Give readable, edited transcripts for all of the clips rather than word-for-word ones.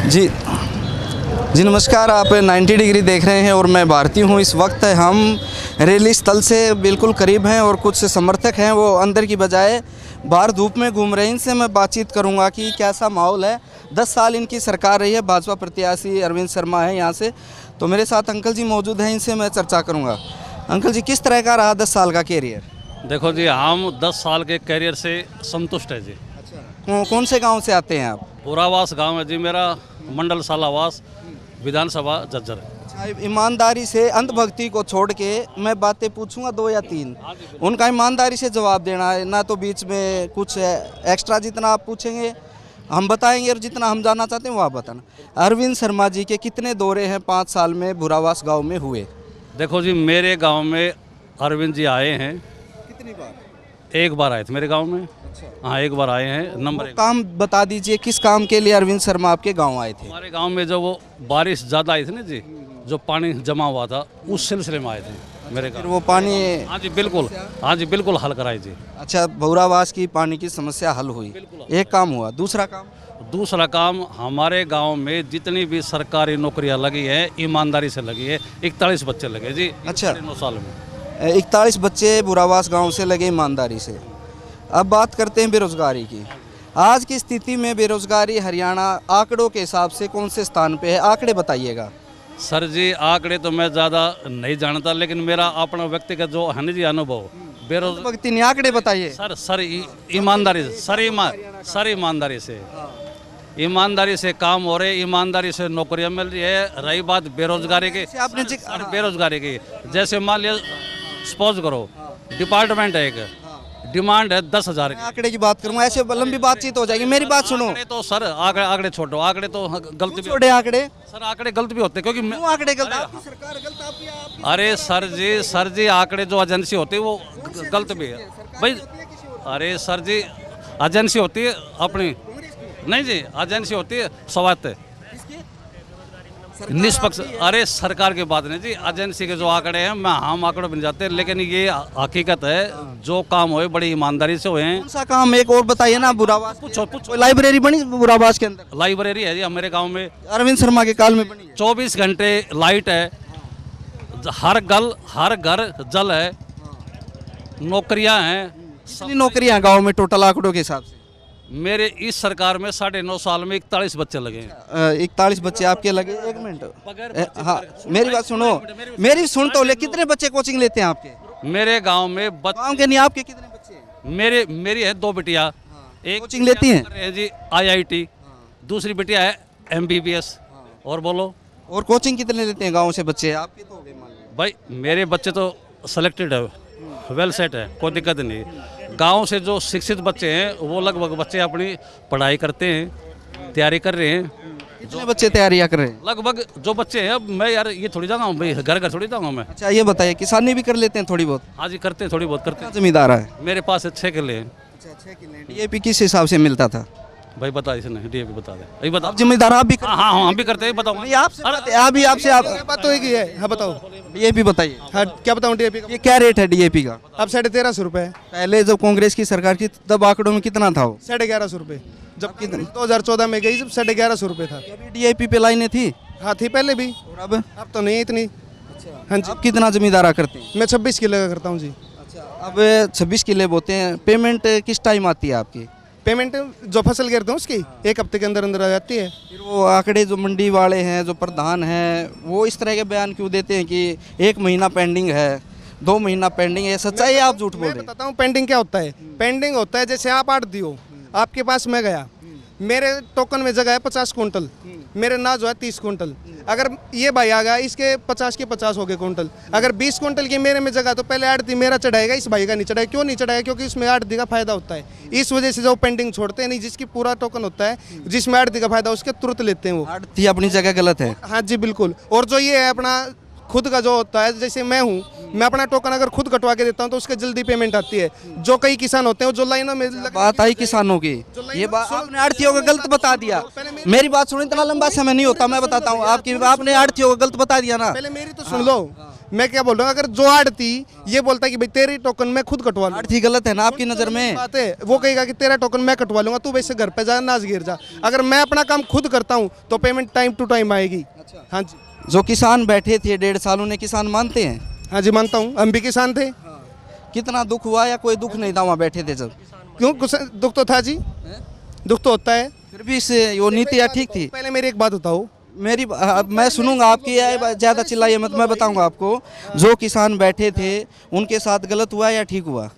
जी जी नमस्कार, आप 90 डिग्री देख रहे हैं और मैं भारती हूं। इस वक्त हम रैली स्थल से बिल्कुल करीब हैं और कुछ समर्थक हैं वो अंदर की बजाय बाहर धूप में घूम रहे हैं। इनसे मैं बातचीत करूंगा कि कैसा माहौल है। 10 साल इनकी सरकार रही है, भाजपा प्रत्याशी अरविंद शर्मा है यहाँ से। तो मेरे साथ अंकल जी मौजूद हैं, इनसे मैं चर्चा करूँगा। अंकल जी, किस तरह का रहा 10 साल का कैरियर? देखो जी, हम 10 साल के कैरियर से संतुष्ट है जी। अच्छा, कौन से गाँव से आते हैं आप? पूरावास गांव है जी मेरा, मंडल सालावास, विधानसभा झज्जर। अच्छा, ईमानदारी से अंधभक्ति को छोड़ के मैं बातें पूछूंगा 2 या 3, उनका ईमानदारी से जवाब देना है, ना तो बीच में कुछ एक्स्ट्रा। जितना आप पूछेंगे हम बताएंगे और जितना हम जानना चाहते हैं वो आप बताना। अरविंद शर्मा जी के कितने दौरे हैं 5 साल में भूरावास गांव में हुए? देखो जी, मेरे गांव में अरविंद जी आए हैं। कितनी बार? एक बार आए थे मेरे गांव में। अच्छा, हाँ, एक बार आए हैं। नंबर 1 काम बता दीजिए, किस काम के लिए अरविंद शर्मा आपके गाँव आए थे? हमारे गांव में जो वो बारिश ज़्यादा आई थी ना जी, जो पानी जमा हुआ था, उस सिलसिले में आए थे मेरे फिर गाँव। वो पानी? हाँ जी बिल्कुल, हाँ जी बिल्कुल हल कराई जी। अच्छा, भूरावास की पानी की समस्या हल हुई, एक काम हुआ। दूसरा काम? दूसरा काम, हमारे गांव में जितनी भी सरकारी नौकरियां लगी है ईमानदारी से लगी है। 41 बच्चे लगे जी। अच्छा, 9 साल में 41 बच्चे भूरावास गांव से लगे ईमानदारी से। अब बात करते हैं बेरोजगारी की। आज की स्थिति में बेरोजगारी हरियाणा आंकड़ों के हिसाब से कौन से स्थान पे है? आंकड़े बताइएगा। सर जी, आंकड़े तो मैं ज़्यादा नहीं जानता, लेकिन मेरा अपना व्यक्तिगत जो है ना जी अनुभव, भक्ति नहीं, आंकड़े बताइए। सर ईमानदारी से, सर ईमानदारी से काम हो रहे, ईमानदारी से नौकरियां मिल रही है। रही बात बेरोजगारी की, आपने बेरोजगारी की, जैसे मान लिया सपोज करो डिपार्टमेंट है, एक डिमांड है 10,000 की। आंकड़े की बात करूंगा, ऐसे लंबी बातचीत हो जाएगी। मेरी बात सुनो। आंकड़े तो सर, आंकड़े छोड़ो, आंकड़े तो गलत भी छोड़े आंकड़े। सर, आंकड़े गलत भी होते हैं क्योंकि क्यों आंकड़े गलत? आपकी सरकार गलत, आप अरे सर जी आंकड़े जो एजेंसी होती है वो गलत भी है भाई। अरे सर जी, एजेंसी होती है अपनी, नहीं जी, एजेंसी होती है स्वायत्त निष्पक्ष। अरे सरकार की बात नहीं जी, एजेंसी के जो आंकड़े हैं मैं हम आंकड़े बन जाते हैं, लेकिन ये हकीकत है जो काम हुए बड़ी ईमानदारी से हुए हैं। कौन सा काम? एक और बताइए ना। भूरावास पूछो। लाइब्रेरी बनी भूरावास के अंदर? लाइब्रेरी है जी हमारे गांव में, अरविंद शर्मा के काल में बनी है। 24 घंटे लाइट है, हर घर जल है, नौकरियां हैं। कितनी नौकरियां गाँव में टोटल आंकड़ों के हिसाब से? मेरे इस सरकार में 9.5 साल में 41 बच्चे लगे हैं। 41 बच्चे आपके लगे? एक मिनट, हाँ मेरी बात सुनो, मेरी सुन तो ले। कितने बच्चे कोचिंग लेते हैं आपके? मेरे गांव में गाँव के नहीं, आपके कितने बच्चे हैं? मेरी है 2 बिटिया। एक कोचिंग लेती हैं जी IIT, दूसरी बिटिया है MBBS। और बोलो, और कोचिंग कितने लेते हैं गाँव से बच्चे? आपके तो हो गए मान लो। भाई मेरे बच्चे तो सिलेक्टेड है, वेल सेट है, कोई दिक्कत नहीं। गांव से जो शिक्षित बच्चे हैं वो लगभग बच्चे अपनी पढ़ाई करते हैं, तैयारी कर रहे हैं। कितने बच्चे तैयारियां कर रहे हैं? लगभग जो बच्चे हैं, अब मैं यार ये थोड़ी जाऊँगा भाई, घर थोड़ी जाऊँगा मैं। अच्छा, ये बताइए, किसानी भी कर लेते हैं थोड़ी बहुत? हाँ जी, करते हैं, थोड़ी बहुत करते हैं। जमींदार है मेरे पास 6 किले हैं। अच्छा, 6 किले। डीएपी किस हिसाब से मिलता था भाई बता, इसने DAP बता दे, ये बता। आप जिम्मेदार? आप भी हाँ हम भी करते हैं, बताओ। आपसे बात तो एक ही है। हाँ बताओ, डीएपी बताइए। हाँ क्या बताऊँ DAP का? ये क्या रेट है डीएपी का? अब 1350 रुपये। पहले जब कांग्रेस की सरकार की तब आंकड़ों में कितना था वो? 1150 रुपये। जब 2014 में गई जब 1150 रुपये था। अभी डीएपी पे लाइनें थी? हाँ थी पहले भी, और अब तो नहीं इतनी। हाँ जी, आप कितना जमींदारा करते हैं? मैं 26 किलो का करता हूँ जी। अच्छा, अब 26 किले बोते हैं। पेमेंट किस टाइम आती है आपकी? पेमेंट जो फसल गिरते हैं उसकी 1 हफ्ते के अंदर अंदर आ जाती है। फिर वो आंकड़े जो मंडी वाले हैं, जो प्रधान हैं, वो इस तरह के बयान क्यों देते हैं कि 1 महीना पेंडिंग है, 2 महीना पेंडिंग है? सच्चाई है, आप झूठ बोल रहे मैं हैं? बताता हूँ पेंडिंग क्या होता है। पेंडिंग होता है जैसे आप आढ़ती हो, आपके पास मैं गया, मेरे टोकन में जगह है 50 कुंटल, मेरे ना जो है 30 कुंटल। अगर ये भाई आ गया, इसके 50 के 50 हो गए कुंटल। अगर 20 कुंटल की मेरे में जगह, तो पहले आढ़ती मेरा चढ़ाएगा, इस भाई का नहीं चढ़ाएगा। क्यों नहीं चढ़ाएगा? क्योंकि इसमें आढ़ती का फायदा होता है। इस वजह से जो पेंडिंग छोड़ते हैं नहीं, जिसकी पूरा टोकन होता है, जिसमें आढ़ती का फायदा, उसके तुरंत लेते हैं वो। आड़ती अपनी जगह गलत है। हाँ जी बिल्कुल। और जो ये है अपना खुद का जो होता है, जैसे मैं हूँ, मैं अपना टोकन अगर खुद कटवा के देता हूँ तो उसके जल्दी पेमेंट आती है। जो कई किसान होते हैं जो लाइनों में बात आई किसानों की, ये बात आपने आड़तियों को गलत बता दिया। मेरी बात सुनो, इतना लंबा समय नहीं होता, मैं बताता हूँ आपकी। आपने आड़तियों को गलत बता दिया ना। पहले मेरी तो सुन लो। मैं क्या बोल रहा हूँ, अगर जो आड़ती ये बोलता है कि भाई तेरी टोकन मैं खुद कटवा लूँ, आड़ती गलत है ना आपकी नज़र में? बात है, वो कहेगा कि तेरा टोकन मैं कटवा लूंगा, तू वैसे घर पे जा नाच गिर जा। अगर मैं अपना काम खुद करता हूँ तो पेमेंट टाइम टू टाइम आएगी। हाँ जी, जो किसान बैठे थे 1.5 साल, उन्हें किसान मानते हैं? हाँ जी मानता हूँ, हम भी किसान थे। कितना दुख हुआ या कोई दुख नहीं था वहाँ बैठे थे जब? क्यों, कुछ दुख तो था जी, दुख तो होता है। फिर भी इससे वो नीतियाँ ठीक थी? पहले मेरी एक बात बताओ, मैं सुनूंगा आपकी, ज़्यादा चिल्लाइए मत, मैं बताऊंगा आपको। जो किसान बैठे थे उनके साथ गलत हुआ या ठीक हुआ?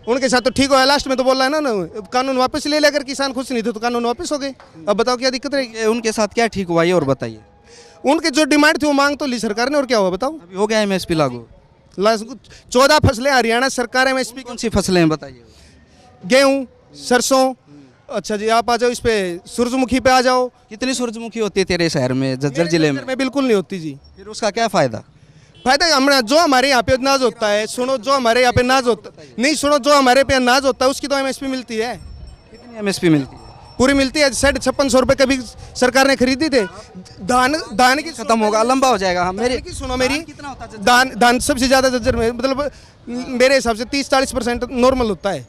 उनके साथ तो ठीक हुआ, लास्ट में तो बोल रहा है ना कानून वापस ले ले, अगर किसान खुश नहीं थे तो कानून वापस हो गए। अब बताओ क्या दिक्कत रहेगी? उनके साथ क्या ठीक हुआ ये और बताइए। उनके जो डिमांड थी वो मांग तो ली सरकार ने, और क्या हुआ बताओ? अभी हो गया MSP लागू? 14 फसलें हरियाणा सरकार MSP, कौन सी फसलें हैं बताइए? गेहूँ, सरसों। अच्छा जी, आप आ जाओ इस पे, सूरजमुखी पे आ जाओ। कितनी सूरजमुखी होती है तेरे शहर में, झज्जर जिले में? बिल्कुल नहीं होती जी। फिर उसका क्या फ़ायदा? फायदा जो हमारे यहाँ पे अनाज होता है, सुनो, जो हमारे यहाँ पे अनाज होता नहीं, सुनो, जो हमारे पे अनाज होता है उसकी तो MSP मिलती है। कितनी MSP मिलती है? पूरी मिलती है। 56,500 रुपये कभी सरकार ने खरीदी थे। धान की खत्म होगा, लंबा हो जाएगा। हाँ, मेरी सुनो मेरी, कितना होता है? धान सबसे ज़्यादा जज्जर में, मतलब मेरे हिसाब से 30-40% नॉर्मल होता है।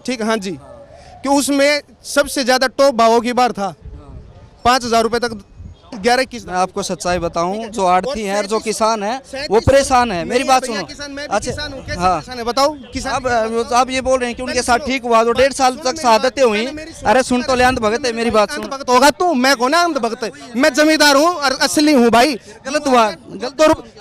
ठीक है, हाँ जी, कि उसमें सबसे ज़्यादा टॉप भावों की बार था, 5,000 रुपये तक 11-21। मैं आपको सच्चाई बताऊं, जो आड़ती हैं और जो किसान है वो परेशान है। मेरी बात सुनो। अच्छा, हाँ, बताओ किसान। अब आप ये बोल रहे हैं कि उनके साथ ठीक हुआ, जो 1.5 साल तक शहादतें हुई। अरे सुन तो ले, अंध भगत है, मेरी बात सुन। भगत होगा तू, मैं कौन है अंध भगत? मैं जमींदार हूँ और असली हूँ भाई। गलत हुआ।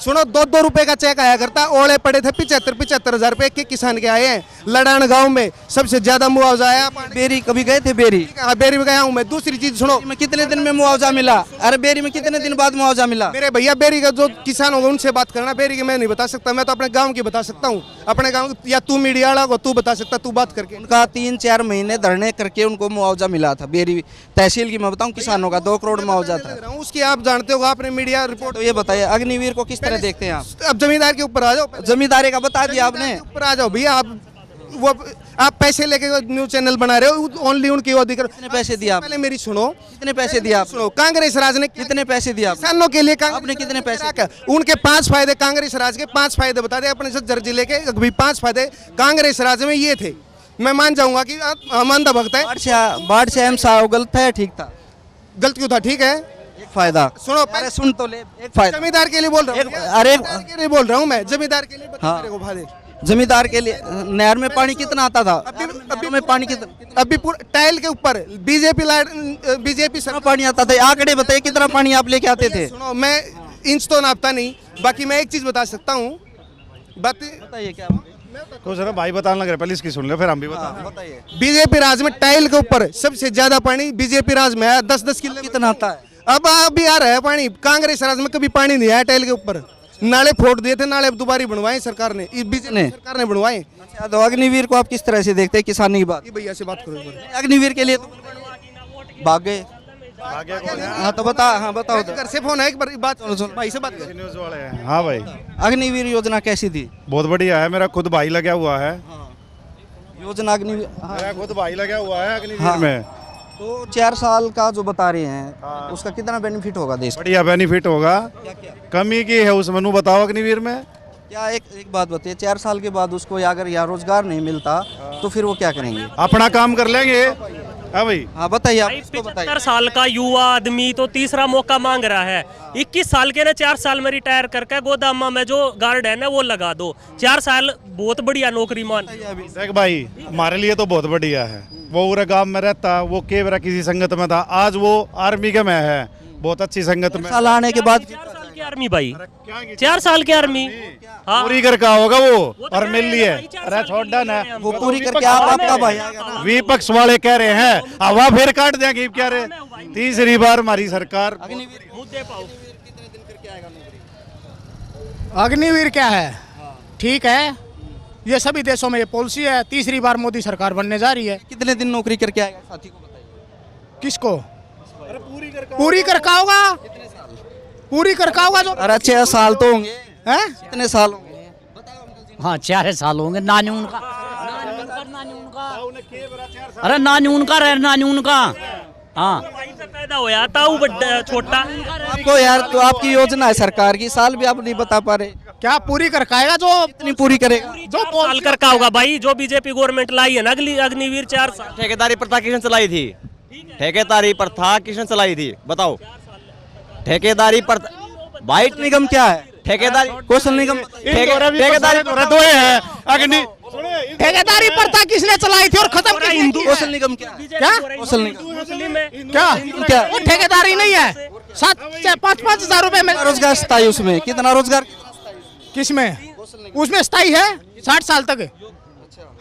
सुनो, 2-2 रुपए का चेक आया करता, ओले पड़े थे 75,000 रुपए के किसान के आए हैं। लड़ान गांव में सबसे ज्यादा मुआवजा आया। बेरी कभी गए थे? बेरी? हाँ, बेरी में गया हूँ मैं। दूसरी चीज सुनो, में कितने दिन में मुआवजा मिला? अरे बेरी में कितने दिन बाद मुआवजा मिला? मेरे भैया बेरी का जो किसान होगा उनसे बात करना, बेरी की मैं नहीं बता सकता। मैं तो अपने गांव की बता सकता हूँ, अपने गांव, या तू मीडिया वाला को तू बता सकता, तू बात करके। उनका 3-4 महीने धरने करके उनको मुआवजा मिला था। बेरी तहसील की मैं बताऊं, किसानों का 2 करोड़ मुआवजा था। उसकी आप जानते हो, आपने मीडिया रिपोर्ट। तो ये बताइए, अग्निवीर को किस तरह देखते हैं आप? अब जमींदार के ऊपर आ जाओ। जमींदारी का बता दिया आपने। ऊपर आ जाओ भैया, आप पैसे लेके न्यूज चैनल बना रहे हो, ओनली उनकी अधिकार। कितने पैसे दिया आप? पहले मेरी सुनो, कितने पैसे दिए आप? सुनो, कांग्रेस राज ने कितने पैसे दिए आप? किसानों के लिए आपने कितने पैसे? उनके 5 फायदे, कांग्रेस राज के 5 फायदे बता दे अपने झज्जर जिले के। अभी 5 फायदे कांग्रेस राज में ये थे। मैं मान जाऊंगा कि हम अंधा भक्त है। बाढ़ से हम साहब गलत था या ठीक था? गलत क्यों था? ठीक है। एक फायदा सुनो, अरे सुन तो ले, एक फायदा। जमींदार के लिए बोल रहा हूँ। अरे के लिए बोल रहा हूँ मैं, जमींदार के लिए बता हाँ। मेरे को फायदे। जमींदार के लिए नहर में पानी कितना आता था? अभी में पानी कितना? अभी पूरा टाइल के ऊपर बीजेपी कितना पानी आता था? आंकड़े बताइए, कितना पानी आप लेके आते थे? सुनो, मैं इंच तो नापता नहीं, बाकी मैं एक चीज बता सकता हूँ। बताइए क्या? कुछ ना भाई बताने लग रहे, पहले इसकी सुन लो फिर हम भी बता। बताइए। बीजेपी राज में टाइल के ऊपर सबसे ज्यादा पानी बीजेपी राज में है, 10-10 किलो कितना आता है? अब अभी आ रहा है पानी। कांग्रेस राज में कभी पानी नहीं आया टाइल के ऊपर। नाले फोड़ दिए थे, नाले अब दोबारा बनवाए सरकार ने, बीजेपी सरकार ने बनवाए। अच्छा, तो अग्निवीर को आप किस तरह से देखते हैं? किसानी की बात, ये भैया से बात करो। अग्निवीर के लिए तो भाग गए। हाँ तो बता, हाँ बताओ तो। घर से फोन है, एक बार बात सुन, भाई से बात कर। न्यूज वाले हैं। हाँ भाई, अग्निवीर योजना कैसी थी? बहुत बढ़िया है। मेरा खुद भाई लगा हुआ है। योजना अग्निवीर, हाँ। मेरा खुद भाई लगा हुआ है अग्निवीर हाँ। में। तो 4 साल का जो बता रहे हैं, उसका कितना बेनिफिट होगा देश को? बढ़िया बेनिफिट होगा। कमी की है उसमें, नू बताओ अग्निवीर में क्या? एक बात बताइए, 4 साल के बाद उसको अगर यहाँ रोजगार नहीं मिलता तो फिर वो क्या करेंगे? अपना काम कर लेंगे। हाँ भाई, हाँ बताइए आप। भाई, इसको बताइए। 75 साल का युवा आदमी तो तीसरा मौका मांग रहा है। 21 साल के ने 4 साल में रिटायर करके गोदामा में जो गार्ड है ना वो लगा दो। 4 साल बहुत बढ़िया नौकरी मान। देख भाई, हमारे लिए तो बहुत बढ़िया है। वो पूरे गांव में रहता, वो केवरा किसी संगत में था, आज वो आर्मी के में है, बहुत अच्छी संगत में। साल आने के बाद 4 साल की आर्मी भाई, 4 साल की आर्मी। हाँ, पूरी करके होगा वो, तो और मिल लिए। भाई, 4 अरे साल छोड़ की ना, लिए वो हमको। पूरी करके आपका भाई आएगा ना। विपक्ष वाले कह रहे हैं हवा फिर काट देंगे, क्या रहे? तीसरी बार हमारी सरकार। मुद्दे पाओ। अग्निवीर क्या है? ठीक है, ये सभी देशों में ये पॉलिसी है। तीसरी बार मोदी सरकार बनने जा रही है। कितने दिन नौकरी करके आएगा साथी को बताइए? किसको? पूरी करका होगा, पूरी करका होगा जो। अरे 6 साल तो होंगे हैं? कितने साल होंगे? हाँ 4 साल होंगे। नानी उनका, अरे नानी उनका रहे, नानी उनका। हाँ, भाई से पैदा होया था वो बड़ा छोटा। आपको यार, तो आपकी योजना है सरकार की, साल भी आप नहीं बता पा रहे। क्या पूरी कर खाएगा जो कितनी पूरी करेगा? जो साल कर का होगा भाई, जो बीजेपी गवर्नमेंट लाई है ना अगली अग्निवीर 4 साल। ठेकेदारी प्रथा किसने चलाई थी? ठेकेदारी प्रथा किसने चलाई थी बताओ? ठेकेदारी प्रथा भाई निगम क्या है? ठेकेदारी कौशल निगम ठेकेदारी दो है अग्नि ठेकेदारी प्रथा किसने चलाई थी और खत्म पूरा किसने हिंदू की? कौशल निगम क्या है? क्या? कौशल निगम मुस्लिम है। क्या क्या? वो ठेकेदारी नहीं है। 7-5 हजार रुपए में रोजगार स्थायी उसमें कितना रोजगार? किसमें? उसमें स्थायी है 60 साल तक।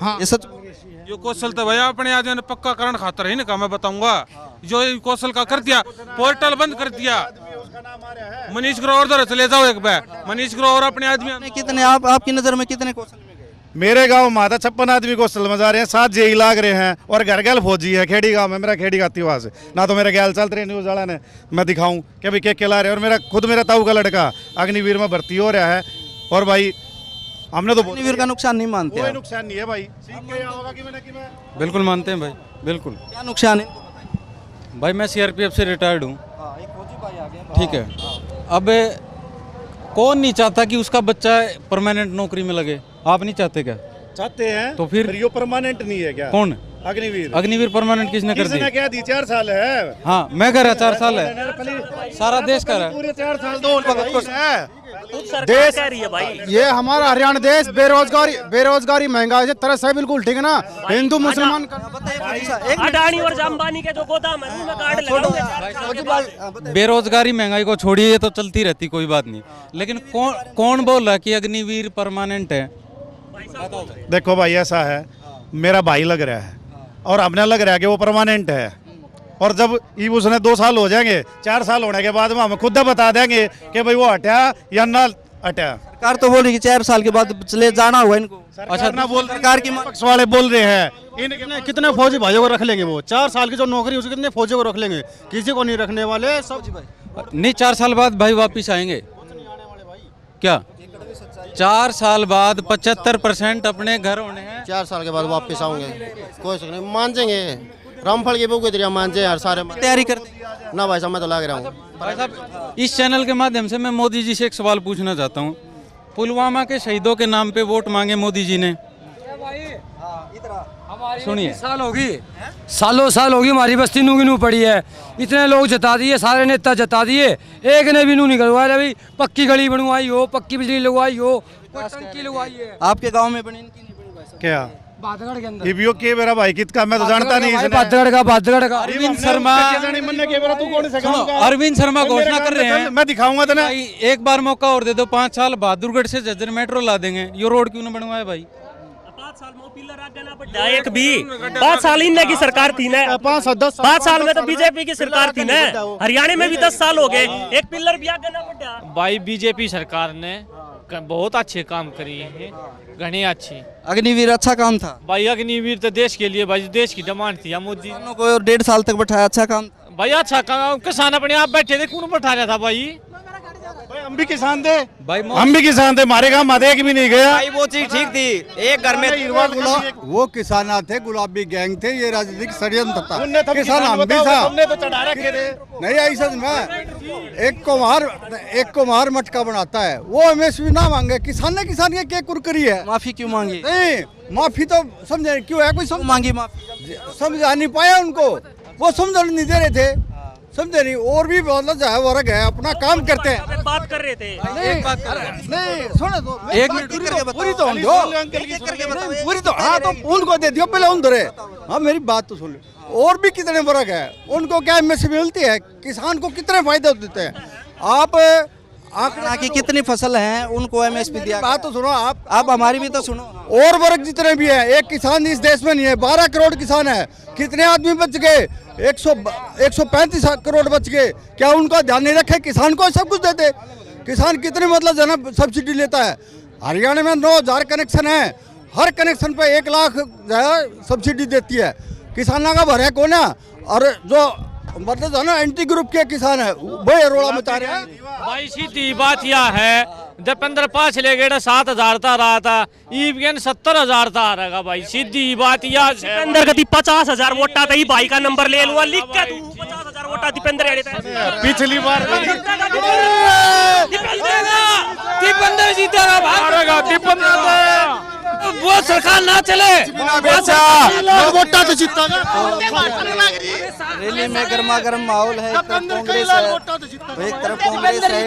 हाँ ये सच जो कौशल तो भैया अपने आज ने पक्का करण खातर ही ना का मैं बताऊंगा। जो ये कौशल का कर दिया, पोर्टल बंद कर दिया। मनीष ग्रोवर उधर चले जाओ एक बार, मनीष ग्रोवर अपने आदमी कितने आपकी नजर में कितने कौशल में गए? मेरे गांव में 56 आदमी कौशल में जा रहे हैं, 7 जेई लाग रहे हैं और घर गैल फौजी है। खेड़ी गांव में मेरा खेड़ी गाती वहां से ना तो मेरे गैल चलते रहे न्यूज वाला ने मैं दिखाऊं कि भाई के ला रहे। और मेरा ताऊ का लड़का अग्निवीर में भर्ती हो रहा है। और भाई हमने तो अग्निवीर का नुकसान नहीं मानते कोई आप? नुकसान नहीं है भाई। सीख के होगा कि मैंने कि मैं बिल्कुल मानते हैं भाई, बिल्कुल। क्या नुकसान है? भाई मैं सीआरपीएफ से रिटायर्ड हूँ, ठीक है। अब कौन नहीं चाहता कि उसका बच्चा परमानेंट नौकरी में लगे? आप नहीं चाहते क्या? चाहते हैं तो फिर ये परमानेंट नहीं है क्या? कौन? अग्निवीर अग्निवीर परमानेंट किसने कर दी? क्या दी? 4 साल है। हाँ मैं कह रहा 4 साल है, सारा देश कर रहा है। पूरे 4 साल दो देश कह रही है भाई। ये हमारा हरियाणा देश बेरोजगारी महंगाई से तरस है बिल्कुल, ठीक है ना। हिंदू मुसलमान अडानी और अंबानी के जो गोदाम है उनमें गार्ड लगाओगे। बेरोजगारी महंगाई को छोड़िए, ये तो चलती रहती, कोई बात नहीं। लेकिन कौन बोल रहा है कि अग्निवीर परमानेंट है? देखो भाई ऐसा है, मेरा भाई लग रहा है और हमने लग रहा है कि वो परमानेंट है। और जब उसने 2 साल हो जाएंगे, 4 साल होने के बाद में हम खुद बता देंगे कि भाई वो हटा या ना हटा। सरकार तो बोल रही कि 4 साल के बाद चले जाना हुआ इनको। अच्छा ना बोल, सरकार की पक्ष वाले बोल रहे हैं। कितने फौजी भाइयों को रख लेंगे? वो 4 साल की जो नौकरी उसके कितने फौजी को रख लेंगे? किसी को नहीं रखने वाले सब। नहीं, 4 साल बाद भाई वापिस आएंगे क्या? 4 साल बाद 75% अपने घर होने हैं। 4 साल के बाद वापस आऊंगे, कोई शक नहीं, मान जाएंगे। रामफल के बुक की मान जाए यार सारे। तैयारी करते ना भाई साहब मैं तो लग रहा हूँ। भाई साहब इस चैनल के माध्यम से मैं मोदी जी से एक सवाल पूछना चाहता हूँ। पुलवामा के शहीदों के नाम पे वोट मांगे मोदी जी ने, सुनिए। सालों साल होगी हमारी बस्ती नू की नू पड़ी है। इतने लोग जता दिए, सारे नेता जता दिए, एक ने भी नू नहीं करवाया। भाई पक्की गली बनवाई हो, पक्की बिजली लगवाई हो, टंकी लगवाई है। आपके गांव में बनी इनकी नहीं बनी भाई साहब? क्या बादगढ़ के अंदर ये के मेरा भाई कितना मैं तो जानता नहीं। बादगढ़ का अरविंद शर्मा घोषणा कर रहे हैं। मैं दिखाऊंगा तो ना। एक बार मौका और दे दो, 5 साल बहादुरगढ़ से झज्जर मेट्रो ला देंगे। ये रोड क्यों ना बनवाए भाई? 5 साल में पिलर आगे ना बढ़ा एक भी। 5 साल इनने की सरकार थी ना। 5 साल में तो बीजेपी की सरकार थी ना। हरियाणा में भी 10 साल हो गए, एक पिलर भी आगे ना बढ़ा। भाई बीजेपी सरकार ने बहुत अच्छे काम करी है, घने अच्छे। अग्निवीर अच्छा काम था भाई, अग्निवीर तो देश के लिए भाई, देश की डिमांड थी। मोदी को 1.5 साल तक बैठाया, अच्छा काम भाई, अच्छा काम। किसान अपने आप बैठे थे, कौन बैठा रहा था भाई? हम भी किसान थे भाई, हम भी किसान थे। हमारे गाँव माधे भी नहीं गया भाई, वो चीज ठीक थी। एक घर में वो किसान थे, गुलाबी गैंग थे, ये राजनीतिक षड्यंत्र था। किसान हम भी था, हमने तो चढ़ा रखे थे। नहीं ऐसा में एक कुम्हार मटका बनाता है, वो एमएसपी ना मांगे। किसान ने क्या कुरकरी है? माफी क्यों मांगी? नहीं माफी तो समझे क्यों है? कोई मांगी माफी? समझा नहीं पाया उनको, वो समझ नहीं दे रहे थे, समझे नहीं। और भी बहुत है वर्ग है, अपना काम करते हैं। बात कर रहे थे। नहीं सुनो तो एक मिनट पूरी तो हम दो, पूरी तो हाँ तो उनको दे दियो पहले उन धरे। हाँ मेरी बात तो सुन लो। और भी कितने वर्ग है, उनको क्या एमएसपी मिलती है? किसान को कितने फायदे देते हैं? आप आंकड़ा की कितनी फसल है उनको एमएसपी दिया? बात तो सुनो आप हमारी भी तो सुनो। और वर्ग जितने भी है, एक किसान इस देश में नहीं है। 12 करोड़ किसान है, कितने आदमी बच गए? 135 करोड़ बच गए। क्या उनका ध्यान नहीं रखे? किसान को सब कुछ देते। किसान कितने मतलब जन सब्सिडी लेता है? हरियाणा में 9000 कनेक्शन है, हर कनेक्शन पे 1 लाख जो है सब्सिडी देती है। किसानों का भर है कौन है? और जो मतलब जो ना एंटी ग्रुप के किसान है वो रोड़ा मचा रहे हैं। भाई सीधी बात यह है, जब 15 ले गए 7000 था रहा था, ईवीएन 70,000 था रहेगा भाई। सीधी बात यह है। अंदर गति 50,000 वोटा था, भाई का नंबर ले लूंगा लिख के तू। 50,000 वोटा दीपेंद्र पिछली बार दीपेंद्र जीतेगा वो सरकार ना चले वोटा तो जीतेगा। रैली में गर्मा गर्म माहौल है, एक तरफ कांग्रेस है, एक तरफ कांग्रेस है।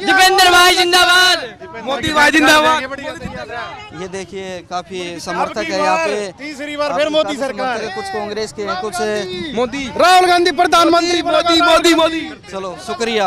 दीपेंद्र भाई जिंदाबाद, मोदी भाई जिंदाबाद। ये देखिए काफी समर्थक है यहाँ पे, तीसरी बार फिर मोदी सरकार। कुछ कांग्रेस के हैं, कुछ मोदी, राहुल गांधी प्रधानमंत्री, मोदी मोदी मोदी। चलो शुक्रिया।